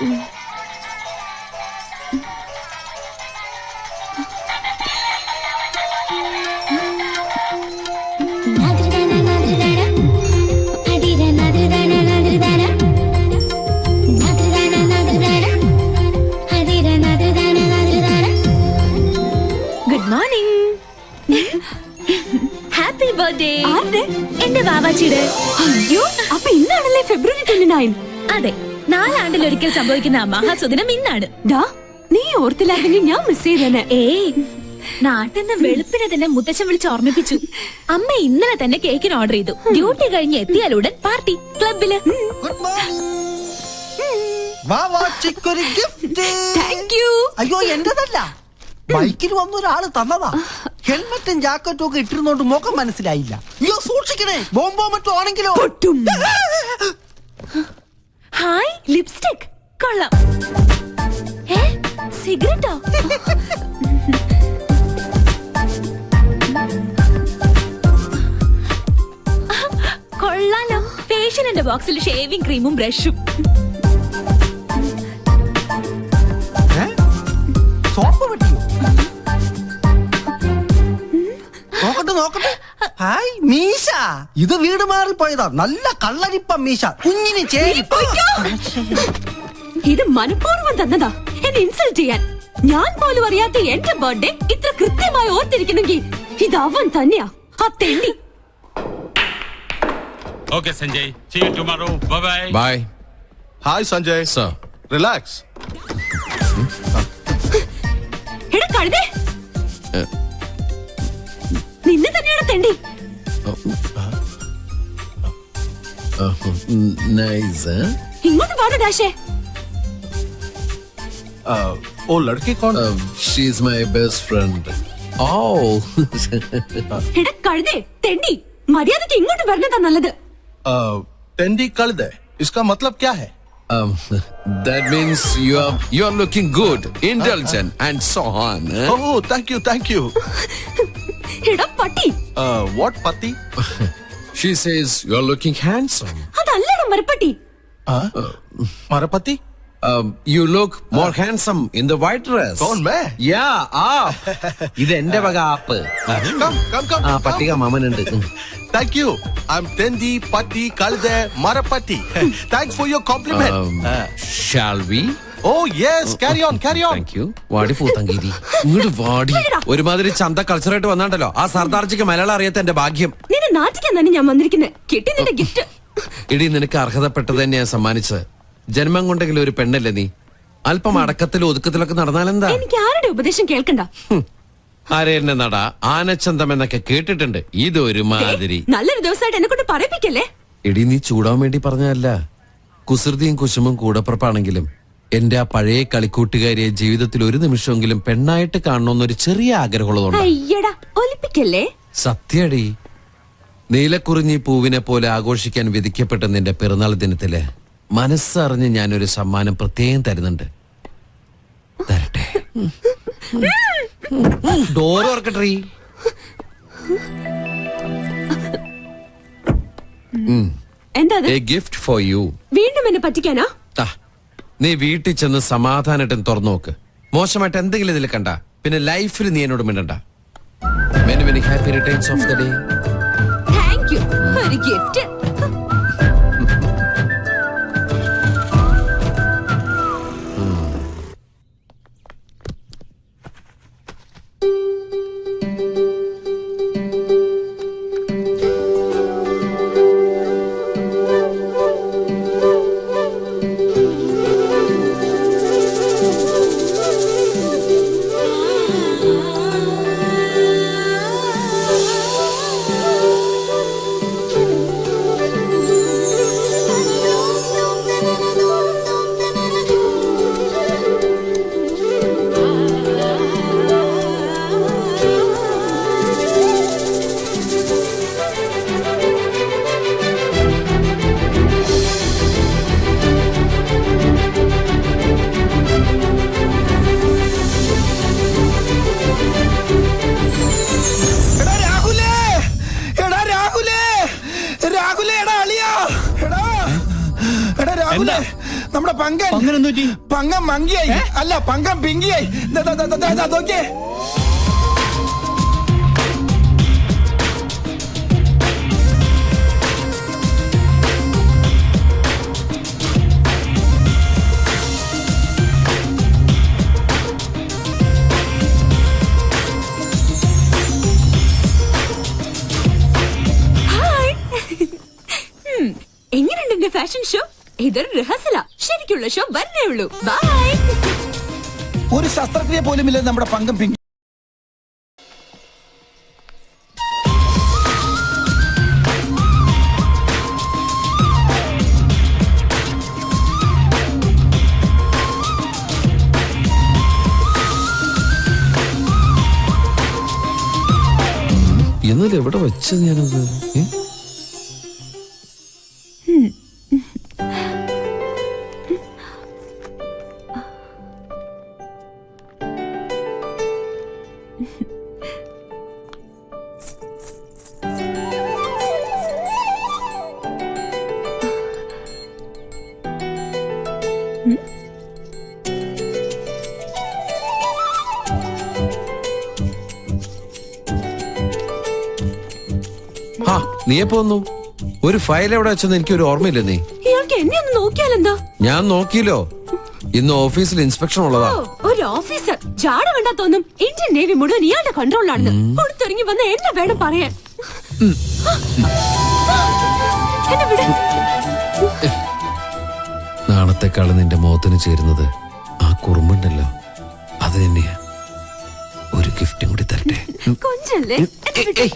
Good morning. Happy birthday. എന്റെ വാവാച്ചിയുടെ. അയ്യോ, അപ്പൊ ഇന്നാണല്ലേ ഫെബ്രുവരി 29? അതെ, 4 ആണ്ടിലൊരിക്കൽ സംഭവിക്കുന്ന മഹാസുദിനം ഇന്നാണ്. നീ ഓർത്തില്ലായിരുന്നെങ്കിൽ ഞാൻ മിസ് ചെയ്തേനെ. ഏയ്, നാട്ടിൽ നിന്ന് വെളുപ്പിനെ തന്നെ മുത്തച്ഛൻ വിളിച്ച് ഓർമ്മിപ്പിച്ചു. അമ്മ ഇന്നലെ തന്നെ കേക്കിന് ഓർഡർ ചെയ്തു. ഡ്യൂട്ടി കഴിഞ്ഞ് എത്തിയാലുടൻ പാർട്ടി ക്ലബില്. അയ്യോ, എന്റേതല്ല, ബൈക്കിൽ വന്ന ഒരാള് തന്നതാ. ഹെൽമെറ്റും ജാക്കറ്റും ഒക്കെ ഇട്ടിരുന്നോണ്ട് മുഖം മനസ്സിലായില്ല. അയ്യോ, സൂക്ഷിക്കണേ, ബോംബോ മറ്റോ ആണെങ്കിലോ. ഹായ്, ലിപ്സ്റ്റിക് കൊള്ളാം. സിഗരറ്റോ? കൊള്ളാലോ. ഫേഷ്യലിന്റെ ബോക്സിൽ ഷേവിംഗ് ക്രീമും ബ്രഷും. സോപ്പ് പറ്റിയോ? നോക്കട്ടെ നോക്കട്ടെ. ഹായ്, മീശ. ഇത് വീട് മാറിപ്പോയതാ. നല്ല കള്ളരിപ്പ മീശ, കുഞ്ഞിന് ചേരിപ്പ. ഇത് മനഃപൂർവ്വം തന്നതാ, എന്നെ ഇൻസൾട്ട് ചെയ്യാൻ. ഞാൻ പോലും അറിയാത്ത എന്റെ ബർത്ത്ഡേ ഇത്ര കൃത്യമായി ഓർത്തിരിക്കുന്നെങ്കിൽ ഇത് അവൻ തന്നെയാ, ആ തെണ്ടി. Okay, Sanjay. See you tomorrow. Bye-bye. Bye. Hi, Sanjay. Sir. Relax. എടാ കഴുതേ, നിന്നെ തന്നെയാണ് തെണ്ടി. Nice, huh? ഇങ്ങോട്ട് പാട ഡാഷേ. वो लड़की कौन? She's my best friend. Oh. എടാ കഴുതേ, തെണ്ടി, മര്യാദക്ക് ഇങ്ങോട്ട് വരണതാ നല്ലത്. टेंडी कल दे, इसका मतलब क्या है? That means you are looking good, indulgent, and so on. Eh? Oh, thank you. എടാ പട്ടി. What pati? She says you are looking handsome. അതല്ലടാ മരപ്പട്ടി. Marapati? You look more handsome in the white dress. कौन मैं? Yeah, ഇത് എന്റെ വക app. Come. പട്ടിക മാമനുണ്ട്. Thank you. I'm Tendi Patti Kalde Marapati. Thanks for your compliment. Shall we? Oh yes, carry on. Thank you. വാടി പൂത്തങ്കേരി, ഇങ്ങോട്ട് വാടി. ഒരുമാതിരി ചന്ത കൾച്ചറായിട്ട് വന്നാണ്ടല്ലോ. ആ സർദാർജിക്ക് മലയാളം അറിയാത്ത എന്റെ ഭാഗ്യം. നിന്നെ നാട്ടിക്കാൻ തന്നെ ഞാൻ വന്നിരിക്കുന്നത്. കിട്ടി നിന്റെ ഗിഫ്റ്റ്. ഇടി, നിനക്ക് അർഹതപ്പെട്ടത് തന്നെയാ സമ്മാനിച്ചത്. ജന്മം കൊണ്ടെങ്കിലും ഒരു പെണ്ണല്ലേ നീ. അല്പം അടക്കത്തിലും ഒതുക്കത്തിലൊക്കെ നടന്നാലെന്താ? എനിക്ക് ആരുടെ ഉപദേശം കേൾക്കണ്ട. ആരെന്നെ നട ആനച്ചന്തം എന്നൊക്കെ കേട്ടിട്ടുണ്ട്. ഇതൊരു മാതിരി. നല്ലൊരു ദിവസമായിട്ട് എന്നെ കൊണ്ട് പറയിപ്പിക്കല്ലേ. എടി, നീ ചൂടാൻ വേണ്ടി പറഞ്ഞതല്ല. കുസൃതിയും കുശുമും കൂടപ്പുറപ്പാണെങ്കിലും എന്റെ ആ പഴയ കളിക്കൂട്ടുകാരിയെ ജീവിതത്തിൽ ഒരു നിമിഷമെങ്കിലും പെണ്ണായിട്ട് കാണണമെന്നൊരു ചെറിയ ആഗ്രഹമുള്ളതുകൊണ്ട്. അയ്യടാ, ഒലിപ്പിക്കല്ലേ. സത്യടി, നീലക്കുറിഞ്ഞി പൂവിനെ പോലെ ആഘോഷിക്കാൻ വിധിക്കപ്പെട്ട നിന്റെ പിറന്നാൾ ദിനത്തില് മനസ്സറിഞ്ഞ് ഞാനൊരു സമ്മാനം പ്രത്യേകം തരുന്നുണ്ട്. തരട്ടെ. ഡോർ ഓർക്കട്ടെ. എന്താ എ ഗിഫ്റ്റ് ഫോർ യു. വീണ്ടും എന്നെ പറ്റിക്കാനാ? നീ വീട്ടിൽ ചെന്ന് സമാധാനമായിട്ട് തുറന്നു നോക്ക്. മോശമായിട്ട് എന്തെങ്കിലും ഇതിൽ കണ്ട പിന്നെ ലൈഫിൽ നീ എന്നോട് മിണ്ടണ്ട. Many many happy returns of the day. Thank you. ഒരു ഗിഫ്റ്റ്. പങ്കൻ പങ്കം മങ്കിയായി അല്ല പങ്കം പിങ്കിയായി നോക്കിയേ. എങ്ങനെയുണ്ട് എന്റെ ഫാഷൻ ഷോ? ഇതൊരു റിഹേഴ്സലാ. ശരിക്കുള്ള ഷോ വരണേ ഉള്ളൂ. ബൈ. ഒരു ശസ്ത്രക്രിയ പോലും ഇല്ല നമ്മുടെ പങ്കം പിങ്കി. എന്നാലും എവിടെ വെച്ചത് ഞാനത്? ആ നീ എപ്പോ വന്നു? ഒരു ഫയൽ എവിടെ വെച്ചെന്ന് എനിക്കൊരു ഓർമ്മയില്ല. നീ ഇയാൾക്ക് എന്നെ ഒന്ന് നോക്കിയാലെന്താ? ഞാൻ നോക്കിയല്ലോ. ഇന്ന് ഓഫീസിൽ ഇൻസ്പെക്ഷൻ ഉള്ളതാ. ഒരു ഓഫീസർ ജാട കണ്ടാ തോന്നും ഇന്ത്യൻ നേവി മുഴുവൻ ഇയാളുടെ കൺട്രോളിലാണെന്ന്. കൊടുത്തിറങ്ങി വന്ന എന്നെ വേണം പറയാൻ. എന്നെ വിട്. നാളത്തെക്കാള് നിന്റെ മുഖത്തിന് ചേരുന്നത് ആ കുറുമ്പുണ്ടല്ലോ, അത് തന്നെയാ. ഒരു ഗിഫ്റ്റും കൂടി തരട്ടെ? കൊഞ്ചല്ലേ? ഏയ്, ഏയ്.